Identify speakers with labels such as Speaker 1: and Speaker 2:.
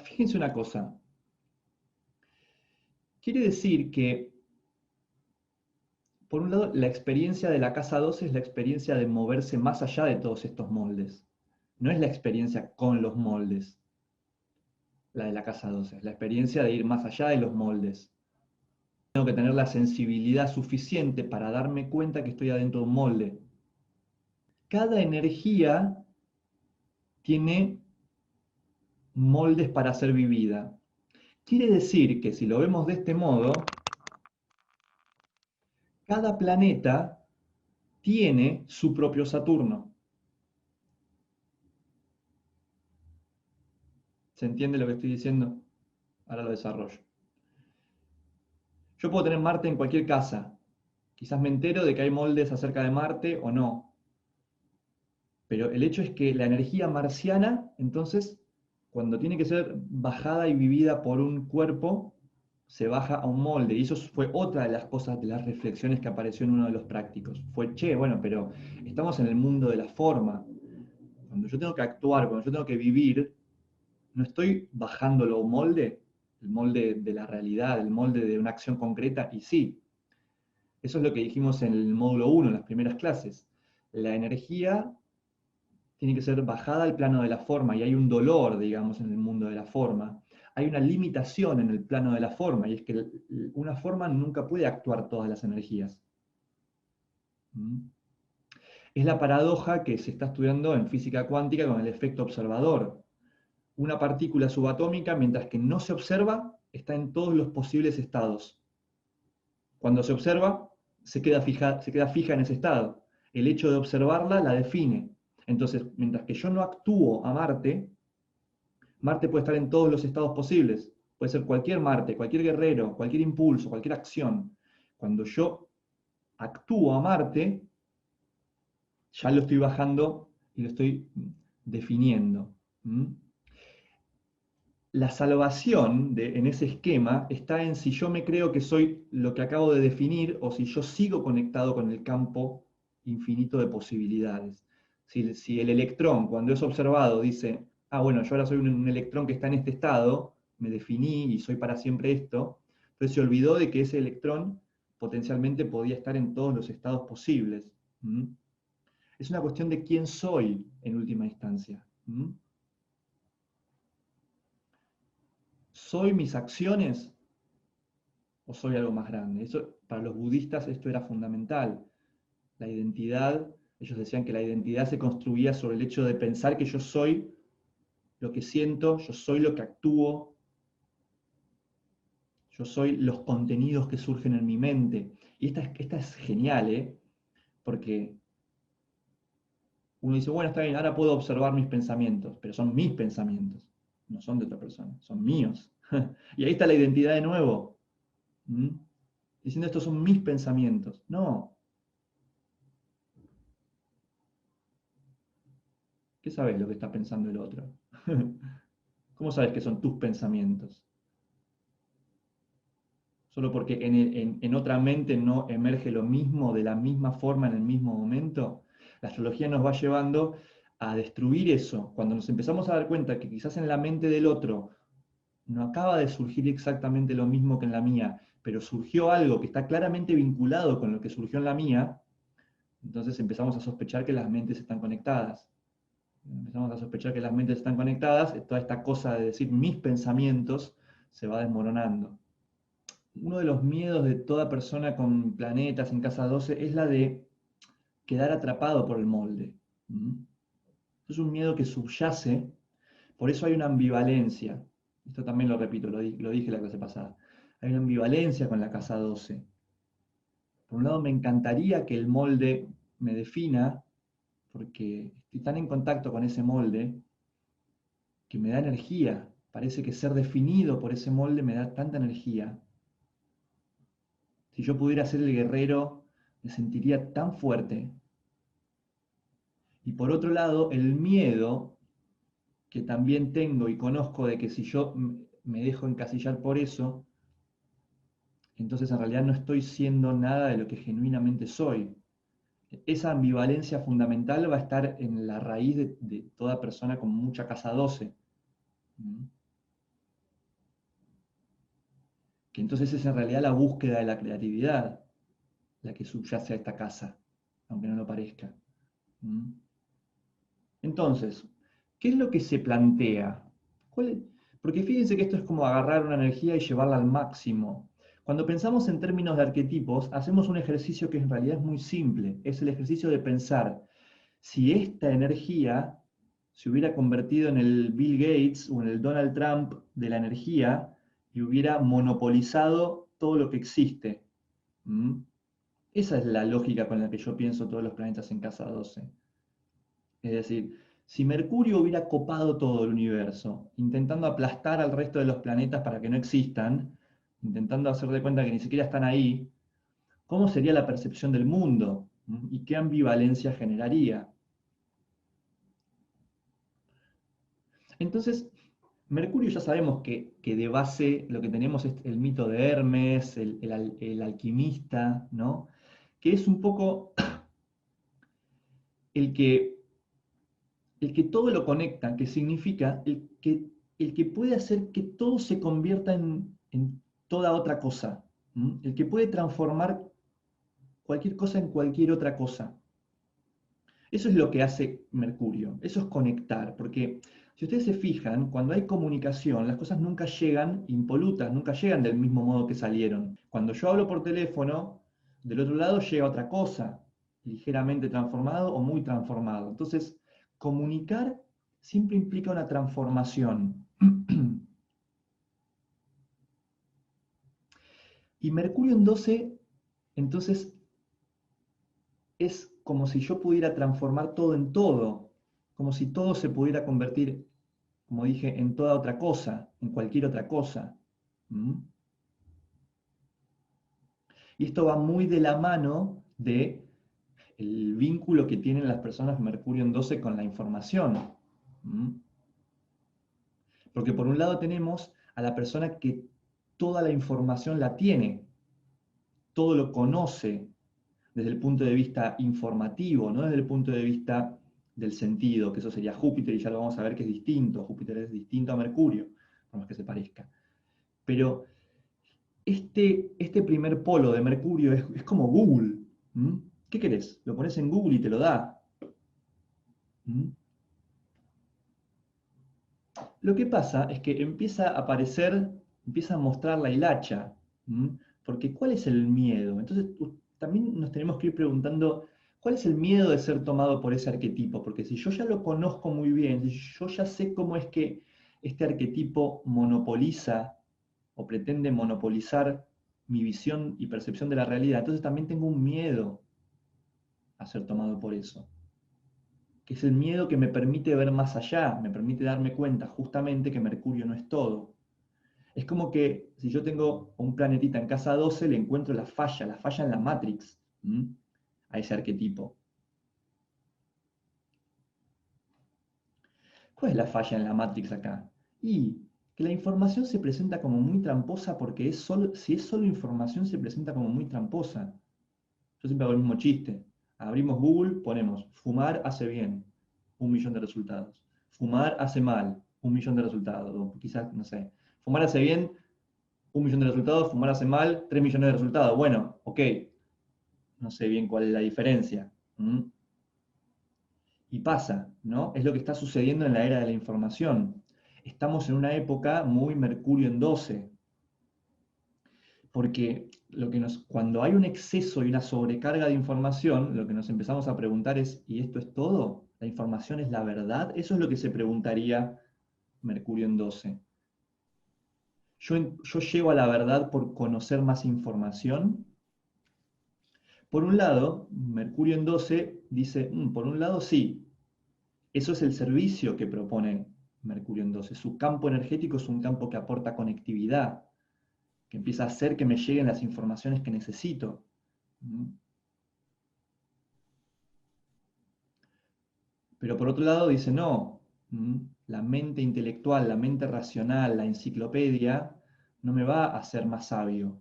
Speaker 1: Fíjense una cosa. Quiere decir que, por un lado, la experiencia de la casa 12 es la experiencia de moverse más allá de todos estos moldes. No es la experiencia con los moldes, la de la casa 12, es la experiencia de ir más allá de los moldes. Tengo que tener la sensibilidad suficiente para darme cuenta que estoy adentro de un molde. Cada energía tiene moldes para ser vivida. Quiere decir que si lo vemos de este modo, cada planeta tiene su propio Saturno. ¿Se entiende lo que estoy diciendo? Ahora lo desarrollo. Yo puedo tener Marte en cualquier casa. Quizás me entero de que hay moldes acerca de Marte o no. Pero el hecho es que la energía marciana, entonces, cuando tiene que ser bajada y vivida por un cuerpo, se baja a un molde. Y eso fue otra de las cosas, de las reflexiones que apareció en uno de los prácticos. Fue, che, bueno, pero estamos en el mundo de la forma. Cuando yo tengo que actuar, cuando yo tengo que vivir, no estoy bajándolo a un molde, el molde de la realidad, el molde de una acción concreta, y sí, eso es lo que dijimos en el módulo 1, en las primeras clases. La energía tiene que ser bajada al plano de la forma, y hay un dolor, digamos, en el mundo de la forma. Hay una limitación en el plano de la forma, y es que una forma nunca puede actuar todas las energías. ¿Mm? Es la paradoja que se está estudiando en física cuántica con el efecto observador. Una partícula subatómica, mientras que no se observa, está en todos los posibles estados. Cuando se observa, se queda fija en ese estado. El hecho de observarla la define. Entonces, mientras que yo no actúo a Marte, Marte puede estar en todos los estados posibles. Puede ser cualquier Marte, cualquier guerrero, cualquier impulso, cualquier acción. Cuando yo actúo a Marte, ya lo estoy bajando y lo estoy definiendo. ¿Mm? La salvación en ese esquema está en si yo me creo que soy lo que acabo de definir o si yo sigo conectado con el campo infinito de posibilidades. Si el electrón, cuando es observado, dice, ah, bueno, yo ahora soy un electrón que está en este estado, me definí y soy para siempre esto, entonces se olvidó de que ese electrón potencialmente podía estar en todos los estados posibles. ¿Mm? Es una cuestión de quién soy en última instancia. ¿Mm? ¿Soy mis acciones o soy algo más grande? Eso, para los budistas esto era fundamental. La identidad, ellos decían que la identidad se construía sobre el hecho de pensar que yo soy lo que siento, yo soy lo que actúo, yo soy los contenidos que surgen en mi mente. Y esta es genial, ¿eh? Porque uno dice, bueno, está bien, ahora puedo observar mis pensamientos, pero son mis pensamientos, no son de otra persona, son míos. Y ahí está la identidad de nuevo. ¿Mm? Diciendo, estos son mis pensamientos. No, ¿qué sabes lo que está pensando el otro? ¿Cómo sabes que son tus pensamientos? Solo porque en otra mente no emerge lo mismo de la misma forma en el mismo momento. La astrología nos va llevando a destruir eso. Cuando nos empezamos a dar cuenta que quizás en la mente del otro no acaba de surgir exactamente lo mismo que en la mía, pero surgió algo que está claramente vinculado con lo que surgió en la mía, entonces empezamos a sospechar que las mentes están conectadas. Empezamos a sospechar que las mentes están conectadas, toda esta cosa de decir mis pensamientos se va desmoronando. Uno de los miedos de toda persona con planetas en casa 12 es la de quedar atrapado por el molde. ¿Mm? Es un miedo que subyace, por eso hay una ambivalencia. Esto también lo repito, lo dije la clase pasada. Hay una ambivalencia con la casa 12. Por un lado me encantaría que el molde me defina, porque estoy tan en contacto con ese molde que me da energía. Parece que ser definido por ese molde me da tanta energía. Si yo pudiera ser el guerrero, me sentiría tan fuerte. Y por otro lado, el miedo que también tengo y conozco de que si yo me dejo encasillar por eso, entonces en realidad no estoy siendo nada de lo que genuinamente soy. Esa ambivalencia fundamental va a estar en la raíz de toda persona con mucha casa 12. ¿Mm? entonces es en realidad la búsqueda de la creatividad la que subyace a esta casa, aunque no lo parezca. ¿Mm? Entonces, ¿qué es lo que se plantea? Porque fíjense que esto es como agarrar una energía y llevarla al máximo. Cuando pensamos en términos de arquetipos, hacemos un ejercicio que en realidad es muy simple. Es el ejercicio de pensar si esta energía se hubiera convertido en el Bill Gates o en el Donald Trump de la energía y hubiera monopolizado todo lo que existe. ¿Mm? Esa es la lógica con la que yo pienso todos los planetas en casa 12. Es decir, si Mercurio hubiera copado todo el universo, intentando aplastar al resto de los planetas para que no existan, intentando hacer de cuenta que ni siquiera están ahí, ¿cómo sería la percepción del mundo? ¿Mm? ¿Y qué ambivalencia generaría? Entonces, Mercurio ya sabemos que de base lo que tenemos es el mito de Hermes, el alquimista, ¿no? Que es un poco el que, el que todo lo conecta, que significa el que puede hacer que todo se convierta en toda otra cosa, ¿m? El que puede transformar cualquier cosa en cualquier otra cosa. Eso es lo que hace Mercurio, eso es conectar, porque si ustedes se fijan, cuando hay comunicación, las cosas nunca llegan impolutas, nunca llegan del mismo modo que salieron. Cuando yo hablo por teléfono, del otro lado llega otra cosa, ligeramente transformado o muy transformado. Entonces, comunicar siempre implica una transformación. Y Mercurio en 12, entonces, es como si yo pudiera transformar todo en todo, como si todo se pudiera convertir, como dije, en toda otra cosa, en cualquier otra cosa. ¿Mm? Y esto va muy de la mano de el vínculo que tienen las personas Mercurio en 12 con la información. ¿Mm? Porque por un lado tenemos a la persona que toda la información la tiene, todo lo conoce desde el punto de vista informativo, no desde el punto de vista del sentido, que eso sería Júpiter, y ya lo vamos a ver que es distinto. Júpiter es distinto a Mercurio, por más que se parezca. Pero este primer polo de Mercurio es como Google. ¿Mm? ¿Qué querés? Lo pones en Google y te lo da. ¿Mm? Lo que pasa es que empieza a aparecer, empieza a mostrar la hilacha. ¿Mm? Porque ¿cuál es el miedo? Entonces también nos tenemos que ir preguntando, ¿cuál es el miedo de ser tomado por ese arquetipo? Porque si yo ya lo conozco muy bien, si yo ya sé cómo es que este arquetipo monopoliza o pretende monopolizar mi visión y percepción de la realidad, entonces también tengo un miedo a ser tomado por eso, que es el miedo que me permite ver más allá, me permite darme cuenta justamente que Mercurio no es todo. Es como que si yo tengo un planetita en casa 12, le encuentro la falla en la Matrix, ¿m? A ese arquetipo. ¿Cuál es la falla en la Matrix acá? Y que la información se presenta como muy tramposa porque si es solo información se presenta como muy tramposa. Yo siempre hago el mismo chiste. Abrimos Google, ponemos fumar hace bien, 1 millón de resultados. Fumar hace mal, 1 millón de resultados. O quizás, no sé. Fumar hace bien, 1 millón de resultados. Fumar hace mal, 3 millones de resultados. Bueno, ok. No sé bien cuál es la diferencia. ¿Mm? Y pasa, ¿no? Es lo que está sucediendo en la era de la información. Estamos en una época muy Mercurio en 12, porque cuando hay un exceso y una sobrecarga de información, lo que nos empezamos a preguntar es, ¿y esto es todo? ¿La información es la verdad? Eso es lo que se preguntaría Mercurio en 12. Yo llego a la verdad por conocer más información. Por un lado, Mercurio en 12 dice, por un lado sí, eso es el servicio que propone Mercurio en 12. Su campo energético es un campo que aporta conectividad, que empieza a hacer que me lleguen las informaciones que necesito. ¿Mm? Pero por otro lado dice, no, la mente intelectual, la mente racional, la enciclopedia, no me va a hacer más sabio.